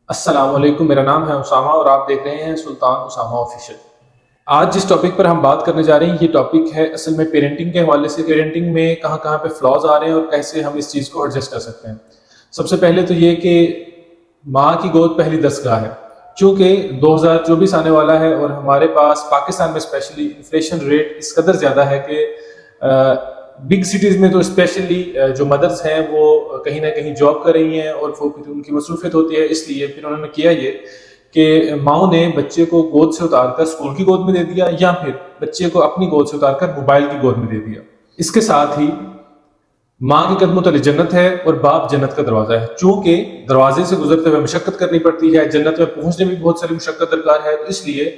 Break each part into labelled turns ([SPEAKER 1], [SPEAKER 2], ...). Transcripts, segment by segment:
[SPEAKER 1] السلام علیکم، میرا نام ہے اسامہ اور آپ دیکھ رہے ہیں سلطان اسامہ آفیشیل۔ آج جس ٹاپک پر ہم بات کرنے جا رہے ہیں یہ ٹاپک ہے اصل میں پیرنٹنگ کے حوالے سے، پیرنٹنگ میں کہاں کہاں پہ فلاز آ رہے ہیں اور کیسے ہم اس چیز کو ایڈجسٹ کر سکتے ہیں۔ سب سے پہلے تو یہ کہ ماں کی گود پہلی دستگاہ ہے، چونکہ 2024 آنے والا ہے اور ہمارے پاس پاکستان میں اسپیشلی انفلیشن ریٹ اس قدر زیادہ ہے کہ بگ سٹیز میں تو اسپیشلی جو مدرس ہیں وہ کہیں نہ کہیں جاب کر رہی ہیں اور وہ پھر ان کی مصروفیت ہوتی ہے، اس لیے پھر انہوں نے کیا یہ کہ ماؤں نے بچے کو گود سے اتار کر اسکول کی گود میں دے دیا یا پھر بچے کو اپنی گود سے اتار کر موبائل کی گود میں دے دیا۔ اس کے ساتھ ہی ماں کے قدموں تلے جنت ہے اور باپ جنت کا دروازہ ہے، چونکہ دروازے سے گزرتے ہوئے مشقت کرنی پڑتی ہے، جنت میں پہنچنے میں بہت ساری مشقت درکار ہے، تو اس لیے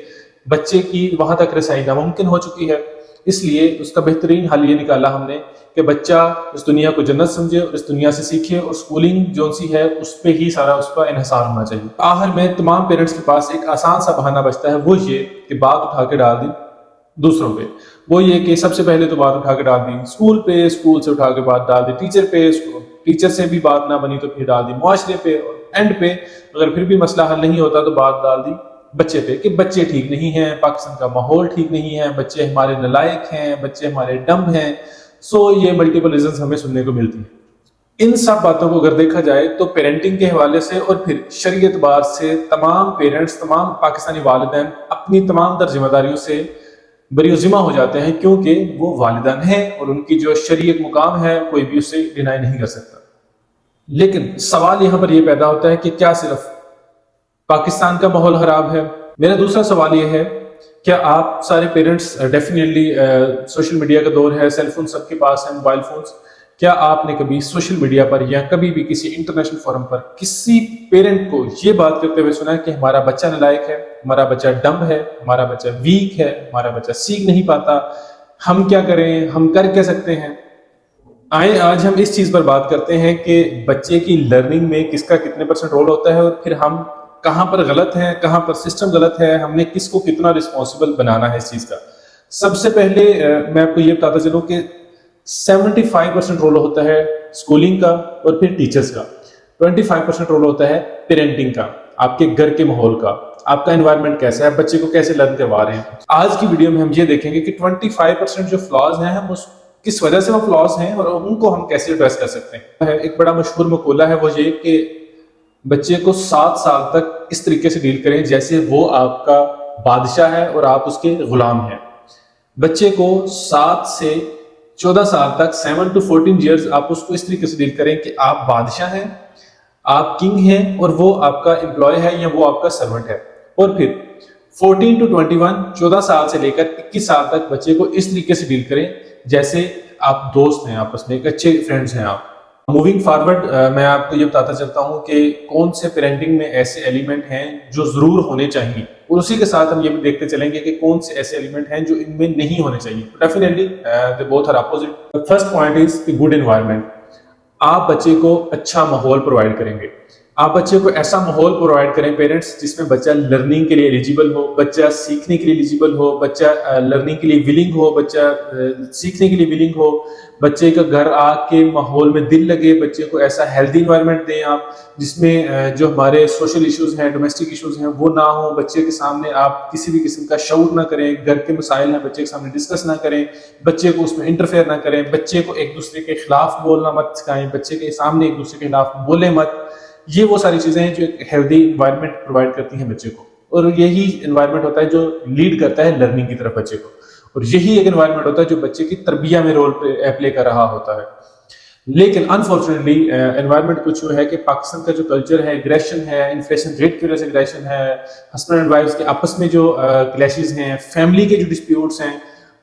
[SPEAKER 1] بچے کی وہاں تک رسائی ناممکن ہو چکی ہے۔ اس لیے اس کا بہترین حل یہ نکالا ہم نے کہ بچہ اس دنیا کو جنت سمجھے اور اس دنیا سے سیکھے، اور سکولنگ جو سی ہے اس پہ ہی سارا اس کا انحصار ہونا چاہیے۔ آخر میں تمام پیرنٹس کے پاس ایک آسان سا بہانہ بچتا ہے، وہ یہ کہ بات اٹھا کے ڈال دی دوسروں پہ۔ وہ یہ کہ سب سے پہلے تو بات اٹھا کے ڈال دی اسکول پہ، اسکول سے اٹھا کے بات ڈال دی ٹیچر پہ، ٹیچر سے بھی بات نہ بنی تو پھر ڈال دی معاشرے پہ، اور اینڈ پہ اگر پھر بھی مسئلہ حل نہیں ہوتا تو بات ڈال دی بچے پہ کہ بچے ٹھیک نہیں ہیں، پاکستان کا ماحول ٹھیک نہیں ہے، بچے ہمارے نالائق ہیں، بچے ہمارے ڈم ہیں۔ یہ ملٹیپل ریزنز ہمیں سننے کو ملتی ہیں۔ ان سب باتوں کو اگر دیکھا جائے تو پیرنٹنگ کے حوالے سے اور پھر شرعی اعتبار سے تمام پیرنٹس، تمام پاکستانی والدین اپنی تمام تر ذمہ داریوں سے بری ذمہ ہو جاتے ہیں، کیونکہ وہ والدین ہیں اور ان کی جو شرعی ایک مقام ہے کوئی بھی اسے ڈینائی نہیں کر سکتا۔ لیکن سوال یہاں پر یہ پیدا ہوتا ہے کہ کیا صرف پاکستان کا ماحول خراب ہے؟ میرا دوسرا سوال یہ ہے، کیا آپ سارے پیرنٹس ڈیفینیٹلی سوشل میڈیا کا دور ہے، سیل فون سب کے پاس ہیں، موبائل فونز، کیا آپ نے کبھی سوشل میڈیا پر یا کبھی بھی کسی انٹرنیشنل فورم پر کسی پیرنٹ کو یہ بات کرتے ہوئے سنا ہے کہ ہمارا بچہ نالائق ہے، ہمارا بچہ ڈم ہے، ہمارا بچہ ویک ہے، ہمارا بچہ سیکھ نہیں پاتا، ہم کیا کریں، ہم کر کیا سکتے ہیں؟ آئیں آج ہم اس چیز پر بات کرتے ہیں کہ بچے کی لرننگ میں کس کا کتنے % رول ہوتا ہے، اور پھر ہم کہاں پر غلط ہیں، کہاں پر سسٹم غلط ہے، ہم نے کس کو کتنا رسپانسبل بنانا ہے اس چیز کا۔ سب سے پہلے میں آپ کو یہ بتاتا چلوں کہ 75% رول ہوتا ہے سکولنگ کا اور پھر ٹیچرز کا، 25% رول ہوتا ہے پیرنٹنگ کا، آپ کے گھر کے ماحول کا، آپ کا انوائرمنٹ کیسا ہے، بچے کو کیسے لرن کروا رہے ہیں۔ آج کی ویڈیو میں ہم یہ دیکھیں گے کہ 25% جو فلاز ہیں ہم کس وجہ سے وہ فلاز ہیں اور ان کو ہم کیسے ایڈریس کر سکتے ہیں۔ ایک بڑا مشہور مقولہ ہے، وہ یہ کہ بچے کو 7 سال تک اس طریقے سے ڈیل کریں جیسے وہ آپ کا بادشاہ ہے اور آپ اس کے غلام ہیں۔ بچے کو 7 سے 14 سال تک 7 to 14 ایئرز آپ اس کو اس طریقے سے ڈیل کریں کہ آپ بادشاہ ہیں، آپ کنگ ہیں اور وہ آپ کا امپلائی ہے یا وہ آپ کا سرونٹ ہے۔ اور پھر 14 to 21 14 سال سے لے کر 21 سال تک بچے کو اس طریقے سے ڈیل کریں جیسے آپ دوست ہیں، آپس میں ایک اچھے فرینڈز ہیں آپ۔ موونگ فارورڈ میں آپ کو یہ بتاتا چلتا ہوں کہ کون سے پیرنٹنگ میں ایسے ایلیمنٹ ہیں جو ضرور ہونے چاہیے، اور اسی کے ساتھ ہم یہ بھی دیکھتے چلیں گے کہ کون سے ایسے ایلیمنٹ ہیں جو ان میں نہیں ہونے چاہیے۔ Definitely they both are opposite. The first point is a good environment. آپ بچے کو اچھا ماحول پرووائڈ کریں گے، آپ بچے کو ایسا ماحول پرووائڈ کریں پیرنٹس جس میں بچہ لرننگ کے لیے ایلیجیبل ہو، بچہ سیکھنے کے لیے ایلیجیبل ہو، بچہ لرننگ کے لیے ولنگ ہو، بچہ سیکھنے کے لیے ولنگ ہو، بچے کا گھر آ کے ماحول میں دل لگے، بچے کو ایسا ہیلدی انوائرمنٹ دیں آپ جس میں جو ہمارے سوشل ایشوز ہیں، ڈومیسٹک ایشوز ہیں وہ نہ ہوں، بچے کے سامنے آپ کسی بھی قسم کا شعور نہ کریں، گھر کے مسائل ہیں بچے کے سامنے ڈسکس نہ کریں، بچے کو اس میں انٹرفیئر نہ کریں، بچے کو ایک دوسرے کے خلاف بولنا مت سکھائیں، بچے کے سامنے ایک دوسرے کے خلاف بولیں مت۔ یہ وہ ساری چیزیں ہیں جو ایک ہیلدی انوائرمنٹ پرووائڈ کرتی ہیں بچے کو، اور یہی انوائرمنٹ ہوتا ہے جو لیڈ کرتا ہے لرننگ کی طرف بچے کو، اور یہی ایک انوائرمنٹ ہوتا ہے جو بچے کی تربیہ میں رول پلے کر رہا ہوتا ہے۔ لیکن انفارچونیٹلی انوائرمنٹ کچھ ہے کہ پاکستان کا جو کلچر ہے، ایگریشن ہے، انفلیشن ریٹ کی وجہ سے ایگریشن ہے، ہسبینڈ اینڈ وائفز کے آپس میں جو کلیشز ہیں، فیملی کے جو ڈسپیوٹس ہیں،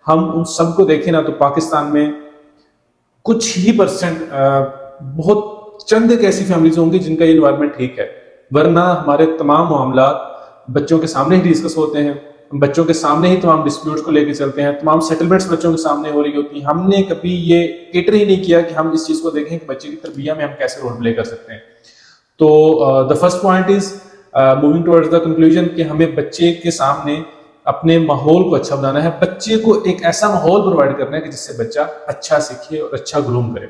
[SPEAKER 1] ہم ان سب کو دیکھیں نا تو پاکستان میں کچھ ہی % بہت چند ایک ایسی فیملیز ہوں گی جن کا یہ انوائرمنٹ ٹھیک ہے، ورنہ ہمارے تمام معاملات بچوں کے سامنے ہی ڈسکس ہوتے ہیں، بچوں کے سامنے ہی تمام ڈسپیوٹس کو لے کے چلتے ہیں، تمام سیٹلمنٹس بچوں کے سامنے ہو رہی ہوتی ہیں۔ ہم نے کبھی یہ کیٹر ہی نہیں کیا کہ ہم اس چیز کو دیکھیں کہ بچے کی تربیہ میں ہم کیسے رول پلے کر سکتے ہیں۔ تو the first point is moving towards the conclusion کہ ہمیں بچے کے سامنے اپنے ماحول کو اچھا بنانا ہے، بچے کو ایک ایسا ماحول پرووائڈ کرنا ہے کہ جس سے بچہ اچھا سیکھے اور اچھا گروم کرے۔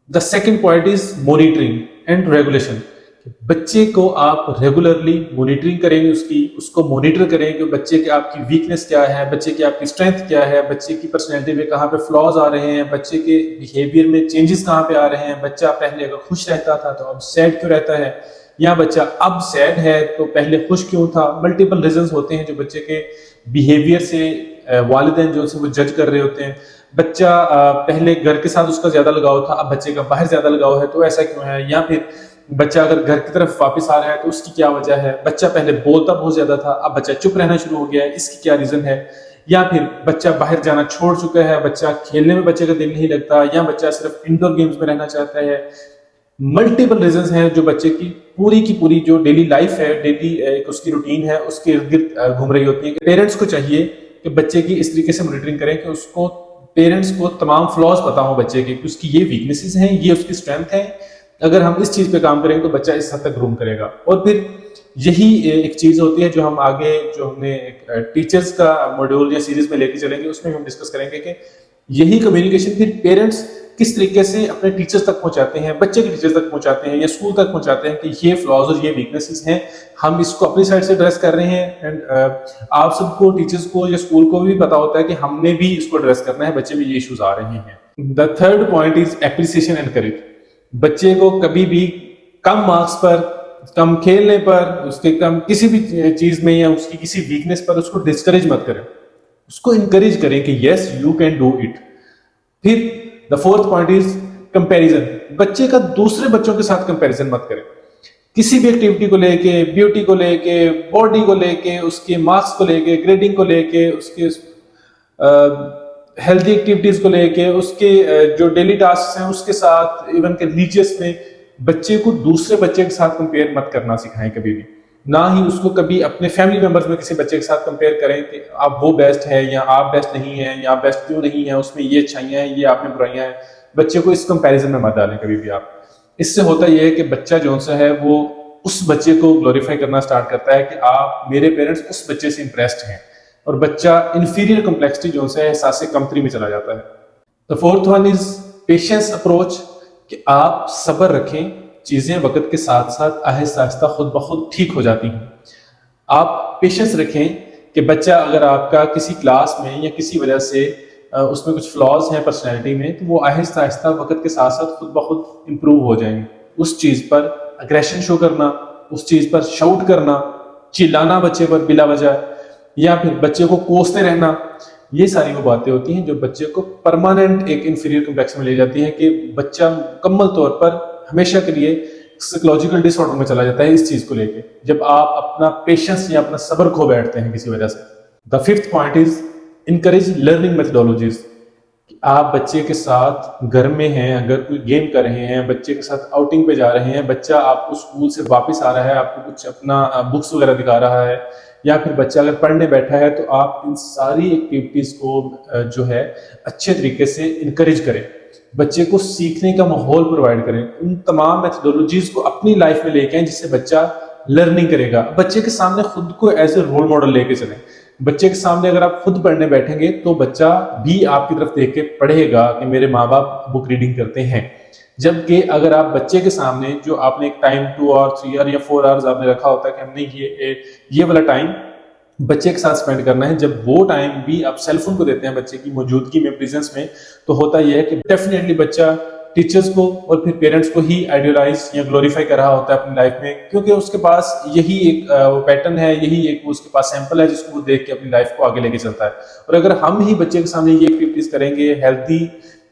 [SPEAKER 1] The second point is monitoring and regulation. بچے کو آپ ریگولرلی مانیٹرنگ کریں گے، اس کو مانیٹر کریں کہ بچے کی آپ کی ویکنس کیا ہے، بچے کی آپ کی اسٹرینتھ کیا ہے، بچے کی پرسنالٹی میں کہاں پہ فلاز آ رہے ہیں، بچے کے بیہیویئر میں چینجز کہاں پہ آ رہے ہیں، بچہ پہلے اگر خوش رہتا تھا تو اب سیڈ کیوں رہتا ہے، یا بچہ اب سیڈ ہے تو پہلے خوش کیوں تھا. ملٹیپل ریزنز ہوتے ہیں جو بچے کے بیہیویئر سے والدین جو وہ جج کر رہے ہوتے ہیں. بچہ پہلے گھر کے ساتھ اس کا زیادہ لگاؤ تھا، اب بچے کا باہر زیادہ لگاؤ ہے تو ایسا کیوں ہے، یا پھر بچہ اگر گھر کی طرف واپس آ رہا ہے تو اس کی کیا وجہ ہے، بچہ پہلے بولتا بہت زیادہ تھا اب بچہ چپ رہنا شروع ہو گیا ہے، اس کی کیا ریزن ہے، یا پھر بچہ باہر جانا چھوڑ چکا ہے، بچہ کھیلنے میں بچے کا دل نہیں لگتا، یا بچہ صرف انڈور گیمز میں رہنا چاہتا ہے. ملٹیپل ریزنز ہیں جو بچے کی پوری جو ڈیلی لائف ہے، ڈیلی اس کی روٹین ہے، اس کے ارد گرد گھوم رہی ہوتی ہیں. کہ پیرنٹس کو چاہیے کہ بچے کی اس طریقے سے مانیٹرنگ کریں کہ اس کو پیرنٹس کو تمام فلاز پتا ہوں بچے کے، کہ اس کی یہ ویکنیسز ہیں، یہ اس کی اسٹرینتھ ہیں. اگر ہم اس چیز پہ کام کریں تو بچہ اس حد تک گروم کرے گا. اور پھر یہی ایک چیز ہوتی ہے جو ہم آگے جو ہم نے ٹیچرز کا موڈیول یا سیریز میں لے کے چلیں گے، اس میں ہم ڈسکس کریں گے کہ یہی کمیونیکیشن پھر پیرنٹس کس طریقے سے اپنے ٹیچرز تک پہنچاتے ہیں، بچے کے ٹیچرز تک پہنچاتے ہیں یا اسکول تک پہنچاتے ہیں کہ یہ فلاز اور یہ ویکنیسز ہیں، ہم اس کو اپنی سائڈ سے ایڈریس کر رہے ہیں. اینڈ آپ سب کو ٹیچرز کو یا اسکول کو بھی پتا ہوتا ہے کہ ہم نے بھی اس کو ایڈریس کرنا ہے، بچے میں یہ ایشوز آ رہے ہیں. The third point is appreciation and courage. بچے کو کبھی بھی کم مارکس پر، کم کھیلنے پر، اس کے کم کسی بھی چیز میں یا اس کی کسی ویکنیس پر اس کو ڈسکریج مت کریں، اس کو انکریج کریں کہ yes you can do it. پھر the fourth point is comparison. بچے کا دوسرے بچوں کے ساتھ کمپیریزن مت کریں، کسی بھی ایکٹیویٹی کو لے کے، بیوٹی کو لے کے، باڈی کو لے کے، اس کے مارکس کو لے کے، گریڈنگ کو لے کے، اس کے ہیلتھی ایکٹیویٹیز کو لے کے، اس کے جو ڈیلی ٹاسک ہیں اس کے ساتھ، ایون کہ ریلیجیس میں بچے کو دوسرے بچے کے ساتھ کمپیئر مت کرنا سکھائیں کبھی بھی. نہ ہی اس کو کبھی اپنے فیملی ممبرز میں کسی بچے کے ساتھ کمپیئر کریں کہ آپ وہ بیسٹ ہے یا آپ بیسٹ نہیں ہیں یا آپ بیسٹ کیوں نہیں ہیں، اس میں یہ اچھائیاں ہیں یہ آپ میں برائیاں ہیں. بچے کو اس کمپیریزن میں مت ڈالیں کبھی بھی آپ. اس سے ہوتا یہ ہے کہ بچہ جو سا ہے وہ اس بچے کو گلوریفائی کرنا سٹارٹ کرتا ہے کہ آپ میرے پیرنٹس اس بچے سے امپریسڈ ہیں، اور بچہ انفیریئر کمپلیکسٹی جو ہے احساس کمتری میں چلا جاتا ہے. The fourth one is patience approach, کہ آپ صبر رکھیں، چیزیں وقت کے ساتھ ساتھ آہستہ آہستہ خود بخود ٹھیک ہو جاتی ہیں. آپ پیشنس رکھیں کہ بچہ اگر آپ کا کسی کلاس میں یا کسی وجہ سے اس میں کچھ فلاز ہیں پرسنالٹی میں، تو وہ آہستہ آہستہ وقت کے ساتھ ساتھ خود بخود امپروو ہو جائیں گے. اس چیز پر اگریشن شو کرنا، اس چیز پر شاؤٹ کرنا، چلانا بچے پر بلا وجہ، یا پھر بچے کو کوستے رہنا، یہ ساری وہ باتیں ہوتی ہیں جو بچے کو پرماننٹ ایک انفیریئر کمپلیکس میں لے جاتی ہیں کہ بچہ مکمل طور پر ہمیشہ کے لیے سائیکولوجیکل ڈس آرڈر میں چلا جاتا ہے اس چیز کو لے کے، جب آپ اپنا پیشنس یا اپنا صبر کھو بیٹھتے ہیں کسی وجہ سے. The fifth point is encourage learning methodologies. آپ بچے کے ساتھ گھر میں ہیں، اگر کوئی گیم کر رہے ہیں، بچے کے ساتھ آؤٹنگ پہ جا رہے ہیں، بچہ آپ کو اسکول سے واپس آ رہا ہے، آپ کو کچھ اپنا بکس وغیرہ دکھا رہا ہے، یا پھر بچہ اگر پڑھنے بیٹھا ہے، تو آپ ان ساری ایکٹیویٹیز کو جو ہے اچھے طریقے سے انکریج کریں، بچے کو سیکھنے کا ماحول پرووائڈ کریں. ان تمام میتھڈولوجیز کو اپنی لائف میں لے کے آئیں جس سے بچہ لرننگ کرے گا. بچے کے سامنے خود کو ایز اے رول ماڈل لے کے چلیں. بچے کے سامنے اگر آپ خود پڑھنے بیٹھیں گے تو بچہ بھی آپ کی طرف دیکھ کے پڑھے گا کہ میرے ماں باپ بک ریڈنگ کرتے ہیں. جبکہ اگر آپ بچے کے سامنے جو آپ نے ایک ٹائم 2 اور 3 اور یا 4 آورز آپ نے رکھا ہوتا ہے کہ ہم نے یہ والا ٹائم بچے کے ساتھ اسپینڈ کرنا ہے، جب وہ ٹائم بھی آپ سیل فون کو دیتے ہیں بچے کی موجودگی میں، پریزنس میں، تو ہوتا یہ ہے کہ ڈیفینیٹلی بچہ ٹیچرز کو اور پھر پیرنٹس کو ہی آئیڈیالائز یا گلوریفائی کر رہا ہوتا ہے اپنی لائف میں، کیونکہ اس کے پاس یہی ایک پیٹرن ہے، یہی ایک اس کے پاس سیمپل ہے جس کو وہ دیکھ کے اپنی لائف کو آگے لے کے چلتا ہے. اور اگر ہم ہی بچے کے سامنے یہ ایکٹیویٹیز کریں گے، ہیلتھی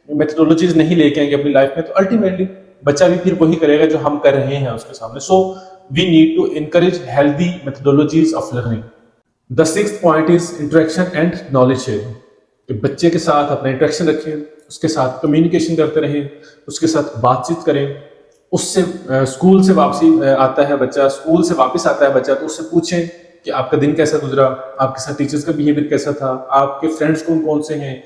[SPEAKER 1] میتھڈولوجیز نہیں لے کے آئیں گے اپنی لائف میں، تو الٹیمیٹلی بچہ بھی پھر وہی کرے گا جو ہم کر رہے ہیں اس کے سامنے. So we need to encourage healthy methodologies of learning. The sixth point is interaction and knowledge sharing. کہ بچے کے ساتھ اپنا انٹریکشن رکھیں، اس کے ساتھ کمیونیکیشن کرتے رہیں، اس کے ساتھ بات چیت کریں. اس سے اسکول سے واپسی آتا ہے بچہ، اسکول سے واپس آتا ہے بچہ، تو اس سے پوچھیں کہ آپ کا دن کیسا گزرا، آپ کے ساتھ ٹیچرز کا بیہیویئر کیسا تھا، آپ کے فرینڈس کون کون سے ہیں،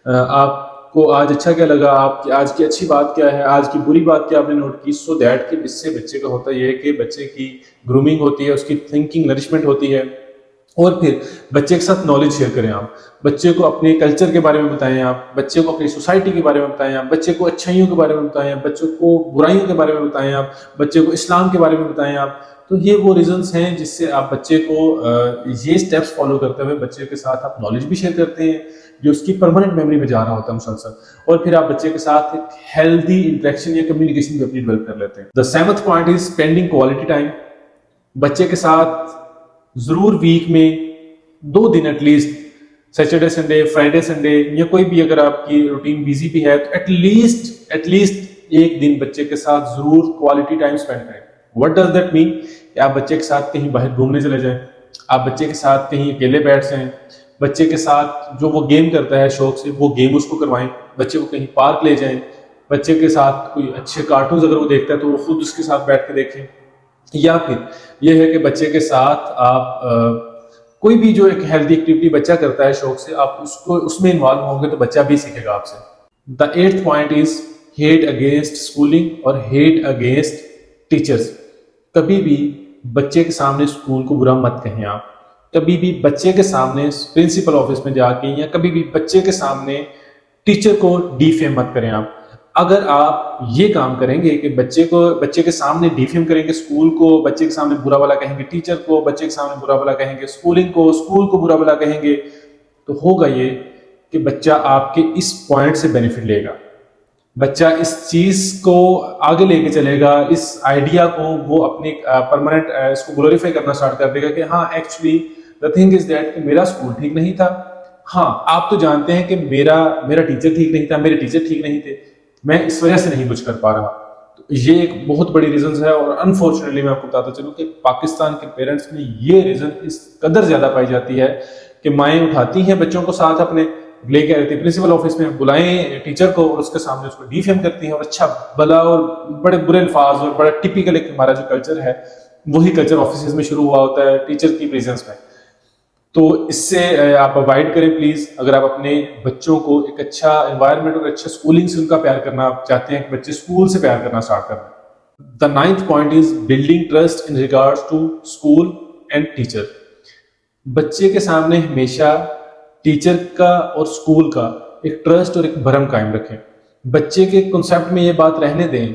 [SPEAKER 1] آپ کو آج اچھا کیا لگا، آپ کی آج کی اچھی بات کیا ہے، آج کی بری بات کیا آپ نے نوٹ کی. سو دیٹ کہ اس سے بچے کا ہوتا یہ ہے کہ بچے کی گرومنگ ہوتی ہے، اس کی تھنکنگ نرشمنٹ ہوتی ہے، اور پھر بچے کے ساتھ نالج شیئر کریں آپ، بچے کو اپنے کلچر کے بارے میں بتائیں آپ، بچے کو اپنی سوسائٹی کے بارے میں بتائیں آپ، بچے کو اچھائیوں کے بارے میں بتائیں آپ، بچوں کو برائیوں کے بارے میں بتائیں آپ، بچے کو اسلام کے بارے میں بتائیں آپ. تو یہ وہ ریزنس ہیں جس سے آپ بچے کو یہ اسٹیپس فالو کرتے ہوئے بچے کے ساتھ آپ نالج بھی شیئر کرتے ہیں جو اس کی پرماننٹ میموری میں جا رہا ہوتا ہے مسلسل. اور پھر آپ بچے کے ساتھ ایک ہیلدی انٹریکشن یا کمیونیکیشن بھی اپنی ڈیولپ کر لیتے ہیں. The seventh point is spending quality time. بچے کے ساتھ ضرور ویک میں 2 دن at least, Saturday Sunday, Friday Sunday, یا کوئی بھی اگر آپ کی روٹین بیزی بھی ہے تو ایٹ لیسٹ 1 دن بچے کے ساتھ ضرور کوالٹی ٹائم اسپینڈ کریں. واٹ ڈز دیٹ مین؟ کہ آپ بچے کے ساتھ کہیں باہر گھومنے چلے جائیں، آپ بچے کے ساتھ کہیں اکیلے بیٹھ جائیں، بچے کے ساتھ جو وہ گیم کرتا ہے شوق سے وہ گیم اس کو کروائیں، بچے کو کہیں پارک لے جائیں، بچے کے ساتھ کوئی اچھے کارٹونز اگر وہ دیکھتا ہے تو وہ خود اس کے ساتھ بیٹھ کے دیکھیں. یا پھر یہ ہے کہ بچے کے ساتھ آپ کوئی بھی جو ایک ہیلدی ایکٹیویٹی بچہ کرتا ہے شوق سے، آپ اس کو اس میں انوالو ہوں گے تو بچہ بھی سیکھے گا آپ سے. The 8th point is hate against schooling اور ہیٹ اگینسٹ ٹیچرس. کبھی بھی بچے کے سامنے اسکول کو برا مت کہیں آپ، کبھی بھی بچے کے سامنے پرنسپل آفس میں جا کے یا کبھی بھی بچے کے سامنے ٹیچر کو ڈیفیم مت کریں آپ. اگر آپ یہ کام کریں گے کہ بچے کے سامنے ڈیفیم کریں گے اسکول کو، بچے کے سامنے برا بلا کہیں گے ٹیچر کو، بچے کے سامنے برا بلا کہیں گے اسکولنگ کو، اسکول کو برا بلا کہیں گے، تو ہوگا یہ کہ بچہ آپ کے اس پوائنٹ سے بینیفٹ لے گا. بچہ اس چیز کو آگے لے کے چلے گا، اس آئیڈیا کو وہ اپنی پرماننٹ اس کو گلوریفائی کرنا اسٹارٹ کر دے گا کہ ہاں actually the thing is that کہ میرا اسکول ٹھیک نہیں تھا. ہاں آپ تو جانتے ہیں کہ میرا ٹیچر ٹھیک نہیں تھا، میرے ٹیچر ٹھیک نہیں تھے، میں اس وجہ سے نہیں کچھ کر پا رہا. تو یہ ایک بہت بڑی ریزنز ہے، اور انفارچونیٹلی میں آپ کو بتاتا چلوں کہ پاکستان کے پیرنٹس میں یہ ریزن اس قدر زیادہ پائی جاتی ہے کہ مائیں اٹھاتی ہیں بچوں کو ساتھ اپنے لے کے آتی پرنسپل آفس میں، بلائیں ٹیچر کو اور اس کے سامنے اس کو ڈیفیم کرتی ہیں، اور اچھا بلا اور بڑے برے الفاظ اور بڑا ٹپیکل ایک ہمارا جو کلچر ہے وہی کلچر آفیسز میں شروع ہوا ہوتا ہے ٹیچر کی پریزنس میں. تو اس سے آپ اوائڈ کریں پلیز. اگر آپ اپنے بچوں کو ایک اچھا انوائرمنٹ اور اچھا اسکولنگ سے ان کا پیار کرنا آپ چاہتے ہیں کہ بچے اسکول سے پیار کرنا اسٹارٹ کریں. The 9th point is building trust in regards to school and teacher. بچے کے سامنے ہمیشہ ٹیچر کا اور اسکول کا ایک ٹرسٹ اور ایک بھرم قائم رکھیں. بچے کے کنسیپٹ میں یہ بات رہنے دیں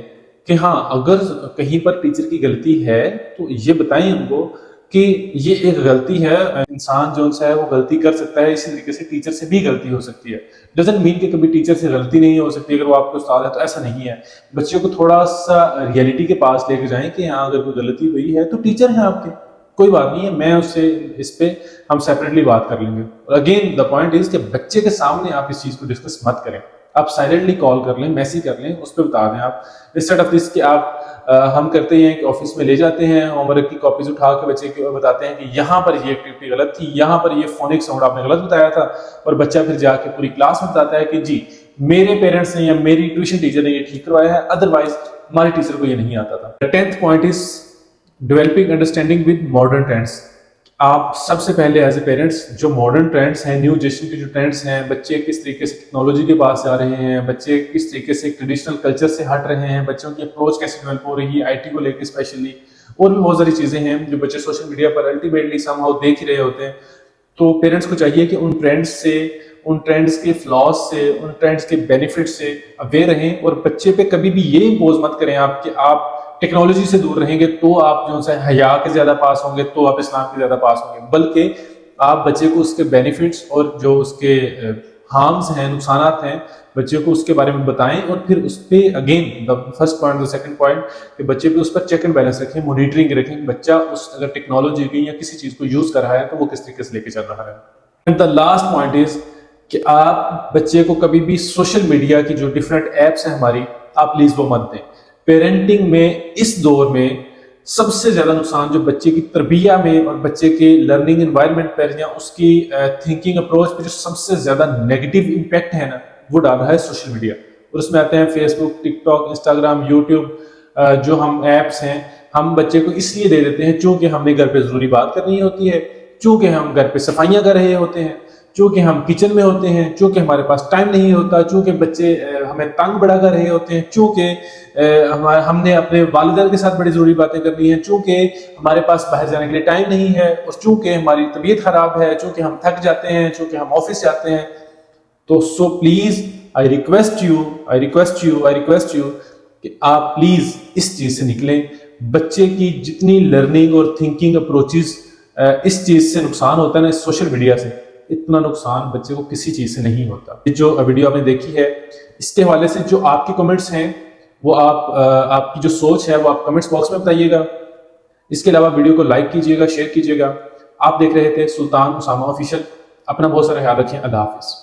[SPEAKER 1] کہ ہاں اگر کہیں پر ٹیچر کی غلطی ہے تو یہ بتائیں ان کو کہ یہ ایک غلطی ہے، انسان جو ہے وہ غلطی کر سکتا ہے، اسی طریقے سے ٹیچر سے بھی غلطی ہو سکتی ہے. ڈزنٹ مین کہ کبھی ٹیچر سے غلطی نہیں ہو سکتی اگر وہ آپ کے استاد ہے تو ایسا نہیں ہے. بچے کو تھوڑا سا ریئلٹی کے پاس لے کے جائیں کہ ہاں اگر کوئی غلطی ہوئی ہے تو ٹیچر ہیں آپ کے، کوئی بات نہیں ہے، میں اس سے اس پہ ہم سیپریٹلی بات کر لیں گے. اگین دا پوائنٹ از کہ بچے کے سامنے آپ اس چیز کو ڈسکس مت کریں. آپ سائلنٹلی کال کر لیں، میسیج کر لیں، اس پہ بتا دیں آپ، انسٹیڈ آف دس کہ آپ ہم کرتے ہیں کہ آفس میں لے جاتے ہیں ہوم ورک کی کاپیز اٹھا کے بچے کو بتاتے ہیں کہ یہاں پر یہ ایکٹیویٹی غلط تھی، یہاں پر یہ فونک ساؤنڈ آپ نے غلط بتایا تھا، اور بچہ پھر جا کے پوری کلاس میں بتاتا ہے کہ جی میرے پیرنٹس نے یا میری ٹیوشن ٹیچر نے یہ ٹھیک کروایا ہے، ادروائز ہمارے ٹیچر کو یہ نہیں آتا تھا. 10th point is developing understanding with modern trends. آپ سب سے پہلے ایز اے پیرنٹس جو ماڈرن ٹرینڈس ہیں، نیو جنریشن کے جو ٹرینڈس ہیں، بچے کس طریقے سے ٹیکنالوجی کے پاس جا رہے ہیں، بچے کس طریقے سے ٹریڈیشنل کلچر سے ہٹ رہے ہیں، بچوں کی اپروچ کیسے ڈیولپ ہو رہی ہے آئی ٹی کو لے کے اسپیشلی، اور بھی بہت ساری چیزیں ہیں جو بچے social media per ultimately some how دیکھ ہی رہے ہوتے ہیں. تو پیرنٹس کو چاہیے کہ ان ٹرینڈس سے، ان ٹرینڈس کے فلاز سے، ان ٹرینڈس کے بینیفٹ سے اویئر رہیں، اور بچے پہ کبھی بھی یہ امپوز مت کریں آپ کہ آپ ٹیکنالوجی سے دور رہیں گے تو آپ جو ہے حیا کے زیادہ پاس ہوں گے، تو آپ اسلام کے زیادہ پاس ہوں گے، بلکہ آپ بچے کو اس کے بینیفٹس اور جو اس کے ہارمز ہیں، نقصانات ہیں، بچے کو اس کے بارے میں بتائیں، اور پھر اس پہ again the first point, the second point کہ بچے پہ اس پر چیک اینڈ بیلنس رکھیں، مانیٹرنگ رکھیں، بچہ اس اگر ٹیکنالوجی کی یا کسی چیز کو یوز کر رہا ہے تو وہ کس طریقے سے لے کے چل رہا ہے. And the last point is کہ آپ بچے کو کبھی بھی سوشل میڈیا کی جو ڈفرینٹ ایپس ہیں ہماری، آپ پلیز وہ مت دیں. پیرنٹنگ میں اس دور میں سب سے زیادہ نقصان جو بچے کی تربیہ میں اور بچے کے لرننگ انوائرمنٹ پر یا اس کی تھنکنگ اپروچ پہ جو سب سے زیادہ نیگیٹو امپیکٹ ہے نا، وہ ڈال رہا ہے سوشل میڈیا. اور اس میں آتے ہیں فیس بک، ٹک ٹاک، انسٹاگرام، یوٹیوب، جو ہم ایپس ہیں ہم بچے کو اس لیے دے دیتے ہیں چونکہ ہم نے گھر پہ ضروری بات کرنی ہوتی ہے، چونکہ ہم گھر پہ صفائیاں کر رہے ہوتے ہیں. چونکہ ہم کچن میں ہوتے ہیں، چونکہ ہمارے پاس ٹائم نہیں ہوتا، چونکہ بچے ہمیں تنگ بڑا کر رہے ہوتے ہیں، چونکہ ہم نے اپنے والدین کے ساتھ بڑی ضروری باتیں کرنی ہیں، چونکہ ہمارے پاس باہر جانے کے لیے ٹائم نہیں ہے، اور چونکہ ہماری طبیعت خراب ہے، چونکہ ہم تھک جاتے ہیں، چونکہ ہم آفس جاتے ہیں. تو so please I request you کہ آپ پلیز اس چیز سے نکلیں. بچے کی جتنی لرننگ اور تھنکنگ اپروچز اس چیز سے نقصان ہوتا ہے نا سوشل میڈیا سے، اتنا نقصان بچے کو کسی چیز سے نہیں ہوتا. جو ویڈیو آپ نے دیکھی ہے اس کے حوالے سے جو آپ کے کمنٹس ہیں وہ آپ کی جو سوچ ہے وہ آپ کمنٹس باکس میں بتائیے گا. اس کے علاوہ ویڈیو کو لائک کیجیے گا، شیئر کیجیے گا. آپ دیکھ رہے تھے سلطان اسامہ آفیشیل. اپنا بہت سارا خیال رکھیں. اللہ حافظ.